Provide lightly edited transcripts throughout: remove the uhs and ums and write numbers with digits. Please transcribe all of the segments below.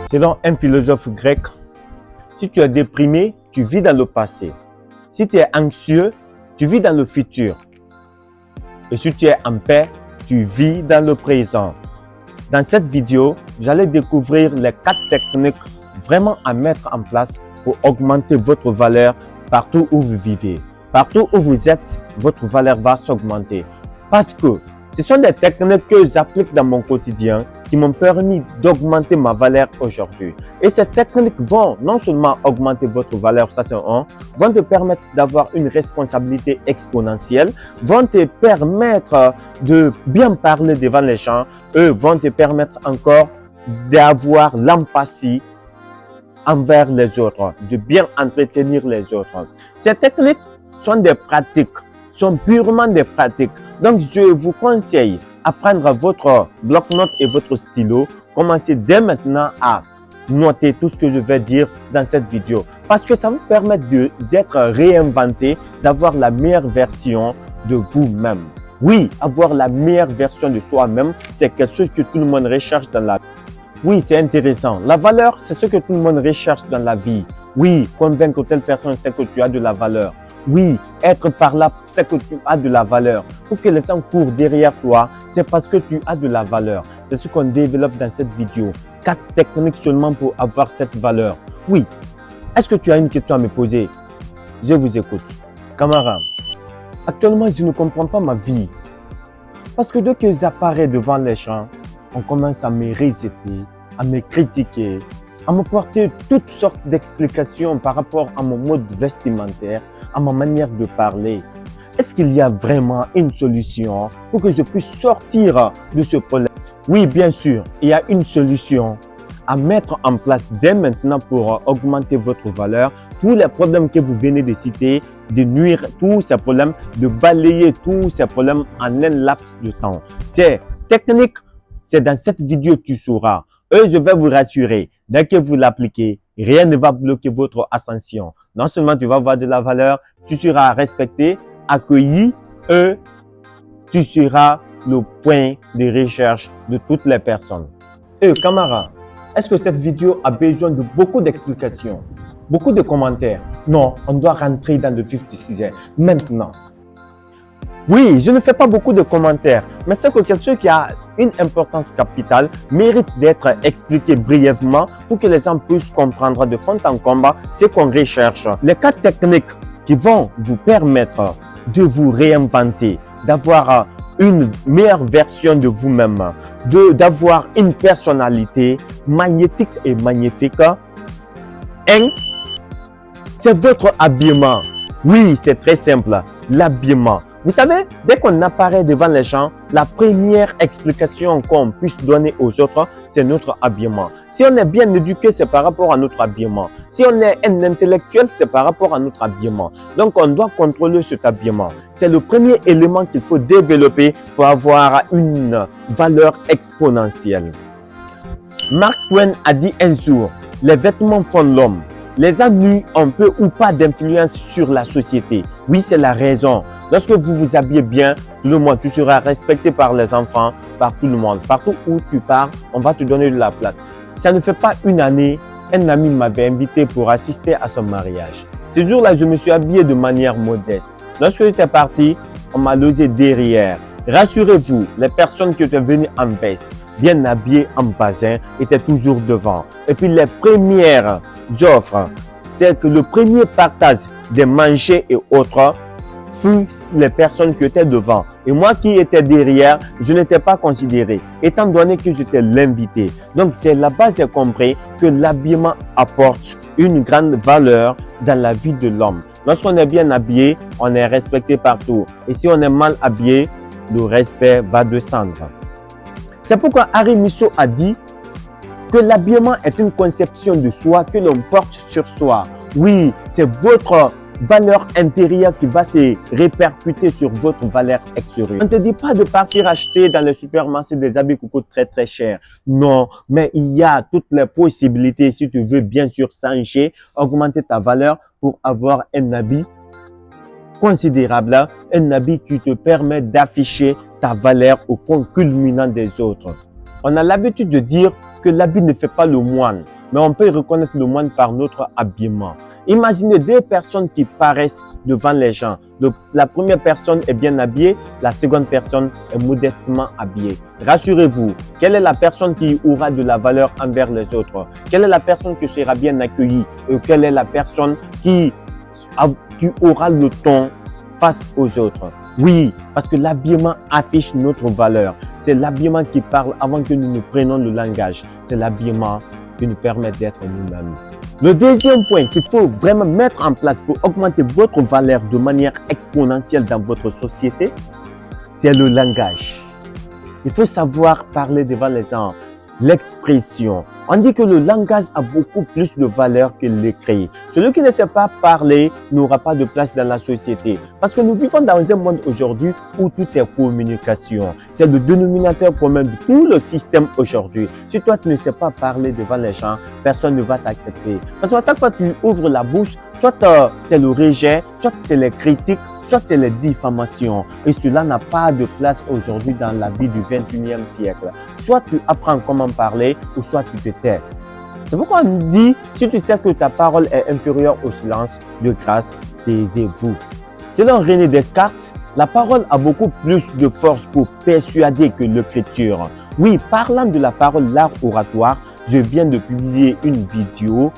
Selon un philosophe grec, si tu es déprimé, tu vis dans le passé. Si tu es anxieux, tu vis dans le futur. Et si tu es en paix, tu vis dans le présent. Dans cette vidéo, j'allais découvrir les 4 techniques vraiment à mettre en place pour augmenter votre valeur partout où vous vivez. Partout où vous êtes, votre valeur va s'augmenter. Parce que ce sont des techniques que j'applique dans mon quotidien qui m'ont permis d'augmenter ma valeur aujourd'hui. Et ces techniques vont non seulement augmenter votre valeur, ça c'est un, vont te permettre d'avoir une responsabilité exponentielle, vont te permettre de bien parler devant les gens, eux vont te permettre encore d'avoir l'empathie envers les autres, de bien entretenir les autres. Ces techniques sont des pratiques, sont purement des pratiques. Donc, je vous conseille à prendre votre bloc-notes et votre stylo. Commencez dès maintenant à noter tout ce que je vais dire dans cette vidéo. Parce que ça vous permet d'être réinventé, d'avoir la meilleure version de vous-même. Oui, avoir la meilleure version de soi-même, c'est quelque chose que tout le monde recherche dans la vie. Oui, c'est intéressant. La valeur, c'est ce que tout le monde recherche dans la vie. Oui, convaincre telle personne, c'est que tu as de la valeur. Oui, être par là, c'est que tu as de la valeur. Pour que les gens courent derrière toi, c'est parce que tu as de la valeur. C'est ce qu'on développe dans cette vidéo. 4 techniques seulement pour avoir cette valeur. Oui. Est-ce que tu as une question à me poser? Je vous écoute. Camarade, actuellement, je ne comprends pas ma vie. Parce que dès que j'apparais devant les gens, on commence à me rejeter, à me critiquer, à me porter toutes sortes d'explications par rapport à mon mode vestimentaire, à ma manière de parler. Est-ce qu'il y a vraiment une solution pour que je puisse sortir de ce problème? Oui, bien sûr, il y a une solution à mettre en place dès maintenant pour augmenter votre valeur. Tous les problèmes que vous venez de citer, de nuire tous ces problèmes, de balayer tous ces problèmes en un laps de temps. Ces techniques, c'est dans cette vidéo que tu sauras. Et je vais vous rassurer, dès que vous l'appliquez, rien ne va bloquer votre ascension. Non seulement tu vas avoir de la valeur, tu seras respecté, accueilli et tu seras le point de recherche de toutes les personnes. Et camarades, est-ce que cette vidéo a besoin de beaucoup d'explications, beaucoup de commentaires? Non, on doit rentrer dans le vif du sujet maintenant. Oui, je ne fais pas beaucoup de commentaires, mais c'est que quelque chose qui a une importance capitale mérite d'être expliqué brièvement pour que les gens puissent comprendre de fond en comble ce qu'on recherche. Les 4 techniques qui vont vous permettre de vous réinventer, d'avoir une meilleure version de vous-même, d'avoir une personnalité magnétique et magnifique. 1. C'est votre habillement. Oui, c'est très simple, l'habillement. Vous savez, dès qu'on apparaît devant les gens, la première explication qu'on puisse donner aux autres, c'est notre habillement. Si on est bien éduqué, c'est par rapport à notre habillement. Si on est un intellectuel, c'est par rapport à notre habillement. Donc, on doit contrôler cet habillement. C'est le premier élément qu'il faut développer pour avoir une valeur exponentielle. Mark Twain a dit un jour, les vêtements font l'homme. Les hommes nus ont peu ou pas d'influence sur la société. Oui, c'est la raison. Lorsque vous vous habillez bien, tout le monde, tu seras respecté par les enfants, par tout le monde. Partout où tu pars, on va te donner de la place. Ça ne fait pas une année, un ami m'avait invité pour assister à son mariage. Ce jour-là, je me suis habillé de manière modeste. Lorsque j'étais parti, on m'a logé derrière. Rassurez-vous, les personnes qui étaient venues en veste, bien habillées en bazin, étaient toujours devant. Et puis les premières offres, c'est que le premier partage des manger et autres fut les personnes qui étaient devant. Et moi qui étais derrière, je n'étais pas considéré, étant donné que j'étais l'invité. Donc c'est là-bas que j'ai compris que l'habillement apporte une grande valeur dans la vie de l'homme. Lorsqu'on est bien habillé, on est respecté partout. Et si on est mal habillé, le respect va descendre. C'est pourquoi Harry Michaud a dit que l'habillement est une conception de soi que l'on porte sur soi. Oui, c'est votre valeur intérieure qui va se répercuter sur votre valeur extérieure. On ne te dit pas de partir acheter dans les supermarchés des habits qui coûtent très très cher. Non, mais il y a toutes les possibilités si tu veux bien sûr changer, augmenter ta valeur pour avoir un habit considérable, un habit qui te permet d'afficher ta valeur au point culminant des autres. On a l'habitude de dire que l'habit ne fait pas le moine. mais on peut reconnaître le moine par notre habillement. Imaginez deux personnes qui paraissent devant les gens. La première personne est bien habillée, la seconde personne est modestement habillée. Rassurez-vous, quelle est la personne qui aura de la valeur envers les autres? Quelle est la personne qui sera bien accueillie? Et quelle est la personne qui aura le ton face aux autres? Oui, parce que l'habillement affiche notre valeur. C'est l'habillement qui parle avant que nous ne prenions le langage. C'est l'habillement qui nous permet d'être nous-mêmes. Le deuxième point qu'il faut vraiment mettre en place pour augmenter votre valeur de manière exponentielle dans votre société, c'est le langage. Il faut savoir parler devant les gens. L'expression. On dit que le langage a beaucoup plus de valeur que l'écrit. Celui qui ne sait pas parler n'aura pas de place dans la société. Parce que nous vivons dans un monde aujourd'hui où tout est communication. C'est le dénominateur commun de tout le système aujourd'hui. Si toi, tu ne sais pas parler devant les gens, personne ne va t'accepter. Parce qu'à chaque fois que tu ouvres la bouche, soit c'est le rejet, soit c'est les critiques, soit c'est les diffamations. Et cela n'a pas de place aujourd'hui dans la vie du 21e siècle. Soit tu apprends comment parler ou soit tu te tais. C'est pourquoi on dit, si tu sais que ta parole est inférieure au silence, de grâce, taisez-vous. Selon René Descartes, la parole a beaucoup plus de force pour persuader que l'écriture. Oui, parlant de la parole, l'art oratoire, je viens de publier une vidéo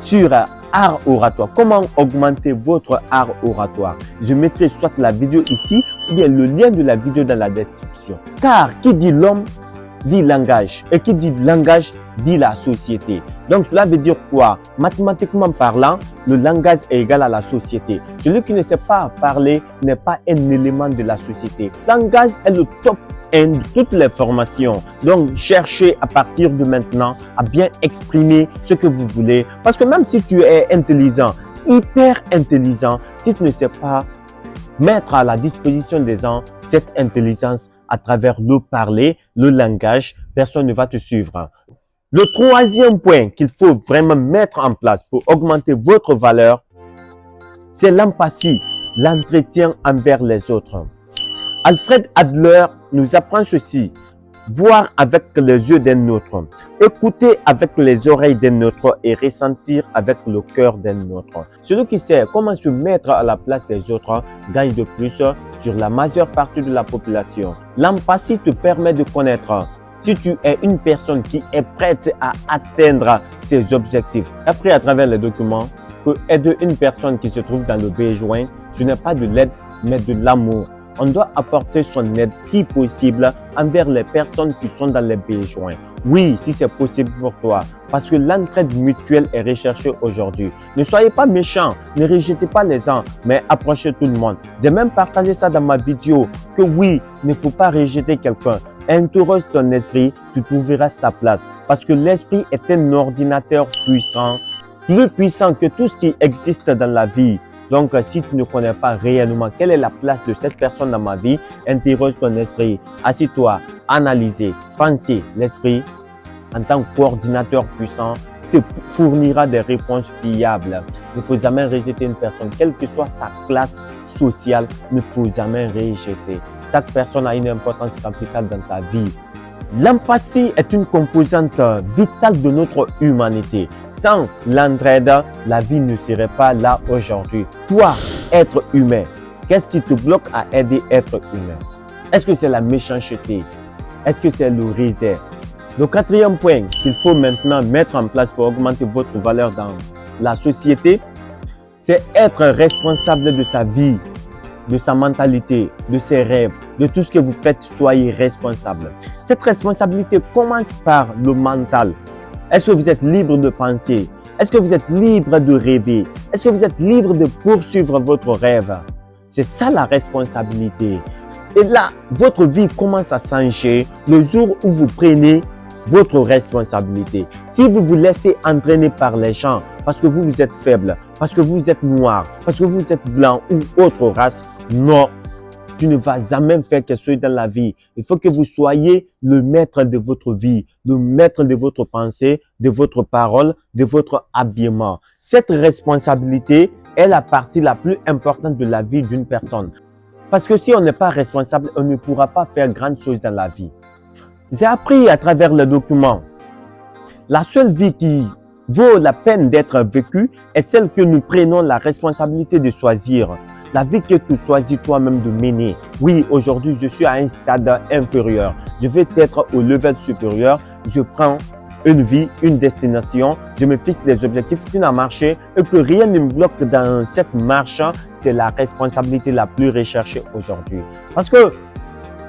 sur art oratoire. Comment augmenter votre art oratoire? Je mettrai soit la vidéo ici ou bien le lien de la vidéo dans la description. Car qui dit l'homme dit langage et qui dit langage dit la société. Donc cela veut dire quoi? Mathématiquement parlant, le langage est égal à la société. Celui qui ne sait pas parler n'est pas un élément de la société. Le langage est le top de toutes les formations. Donc, cherchez à partir de maintenant à bien exprimer ce que vous voulez. Parce que même si tu es intelligent, hyper intelligent, si tu ne sais pas mettre à la disposition des gens cette intelligence à travers le parler, le langage, personne ne va te suivre. Le troisième point qu'il faut vraiment mettre en place pour augmenter votre valeur, c'est l'empathie, l'entretien envers les autres. Alfred Adler nous apprend ceci: voir avec les yeux d'un autre, écouter avec les oreilles d'un autre et ressentir avec le cœur d'un autre. Celui qui sait comment se mettre à la place des autres gagne de plus sur la majeure partie de la population. L'empathie te permet de connaître si tu es une personne qui est prête à atteindre ses objectifs. Après, à travers les documents, que aider une personne qui se trouve dans le besoin, ce n'est pas de l'aide, mais de l'amour. On doit apporter son aide si possible envers les personnes qui sont dans les besoins. Oui, si c'est possible pour toi, parce que l'entraide mutuelle est recherchée aujourd'hui. Ne soyez pas méchants, ne rejetez pas les gens, mais approchez tout le monde. J'ai même partagé ça dans ma vidéo, que oui, il ne faut pas rejeter quelqu'un. Interroge ton esprit, tu trouveras sa place. Parce que l'esprit est un ordinateur puissant, plus puissant que tout ce qui existe dans la vie. Donc, si tu ne connais pas réellement quelle est la place de cette personne dans ma vie, interroge ton esprit. Assis-toi, analysez, pensez. L'esprit, en tant que coordinateur puissant, te fournira des réponses fiables. Il ne faut jamais rejeter une personne, quelle que soit sa classe sociale, il ne faut jamais rejeter. Chaque personne a une importance capitale dans ta vie. L'empathie est une composante vitale de notre humanité. Sans l'entraide, la vie ne serait pas là aujourd'hui. Toi, être humain, qu'est-ce qui te bloque à aider être humain? Est-ce que c'est la méchanceté? Est-ce que c'est le rejet? Le quatrième point qu'il faut maintenant mettre en place pour augmenter votre valeur dans la société, c'est être responsable de sa vie, de sa mentalité, de ses rêves, de tout ce que vous faites, soyez responsable. Cette responsabilité commence par le mental. Est-ce que vous êtes libre de penser? Est-ce que vous êtes libre de rêver? Est-ce que vous êtes libre de poursuivre votre rêve? C'est ça la responsabilité. Et là, votre vie commence à changer le jour où vous prenez votre responsabilité. Si vous vous laissez entraîner par les gens parce que vous êtes faible, parce que vous êtes noir, parce que vous êtes blanc ou autre race, non, tu ne vas jamais faire quelque chose dans la vie. Il faut que vous soyez le maître de votre vie, le maître de votre pensée, de votre parole, de votre habillement. Cette responsabilité est la partie la plus importante de la vie d'une personne. Parce que si on n'est pas responsable, on ne pourra pas faire grandes choses dans la vie. J'ai appris à travers le document. La seule vie qui vaut la peine d'être vécue est celle que nous prenons la responsabilité de choisir. La vie que tu choisis toi-même de mener. Oui, aujourd'hui, je suis à un stade inférieur. Je veux être au level supérieur. Je prends une vie, une destination. Je me fixe des objectifs, une à marcher et que rien ne me bloque dans cette marche. C'est la responsabilité la plus recherchée aujourd'hui. Parce que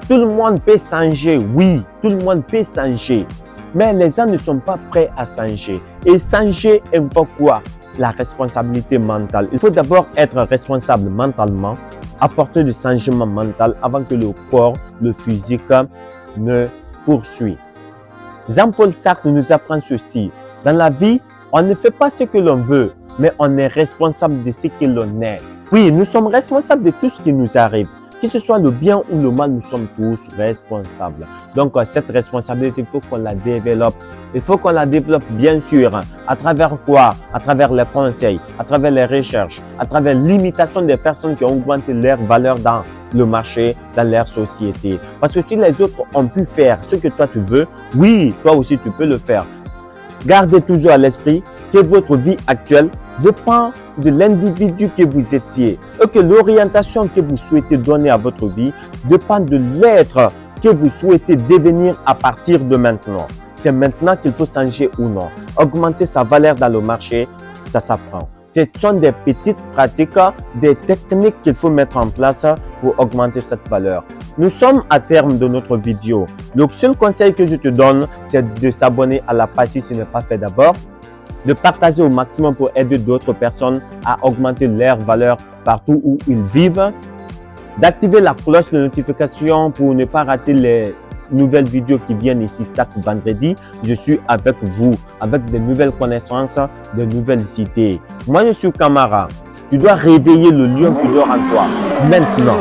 tout le monde peut changer. Oui, tout le monde peut changer. Mais les gens ne sont pas prêts à changer. Et changer invoque quoi? La responsabilité mentale. Il faut d'abord être responsable mentalement, apporter du changement mental avant que le corps, le physique ne poursuive. Jean-Paul Sartre nous apprend ceci. Dans la vie, on ne fait pas ce que l'on veut, mais on est responsable de ce que l'on est. Oui, nous sommes responsables de tout ce qui nous arrive. Que ce soit le bien ou le mal, nous sommes tous responsables. Donc, cette responsabilité, il faut qu'on la développe. Il faut qu'on la développe, bien sûr. À travers quoi? À travers les conseils, à travers les recherches, à travers l'imitation des personnes qui ont augmenté leur valeur dans le marché, dans leur société. Parce que si les autres ont pu faire ce que toi tu veux, oui, toi aussi tu peux le faire. Gardez toujours à l'esprit que votre vie actuelle dépend de l'individu que vous étiez et que l'orientation que vous souhaitez donner à votre vie dépend de l'être que vous souhaitez devenir à partir de maintenant. C'est maintenant qu'il faut changer ou non. Augmenter sa valeur dans le marché, ça s'apprend. Ce sont des petites pratiques, des techniques qu'il faut mettre en place pour augmenter cette valeur. Nous sommes à terme de notre vidéo. Le seul conseil que je te donne, c'est de s'abonner à la page si ce n'est pas fait d'abord, de partager au maximum pour aider d'autres personnes à augmenter leur valeur partout où ils vivent, d'activer la cloche de notification pour ne pas rater les nouvelles vidéos qui viennent ici chaque vendredi. Je suis avec vous, avec de nouvelles connaissances, de nouvelles idées. Moi, je suis Camara. Tu dois réveiller le lion qui dort en toi maintenant.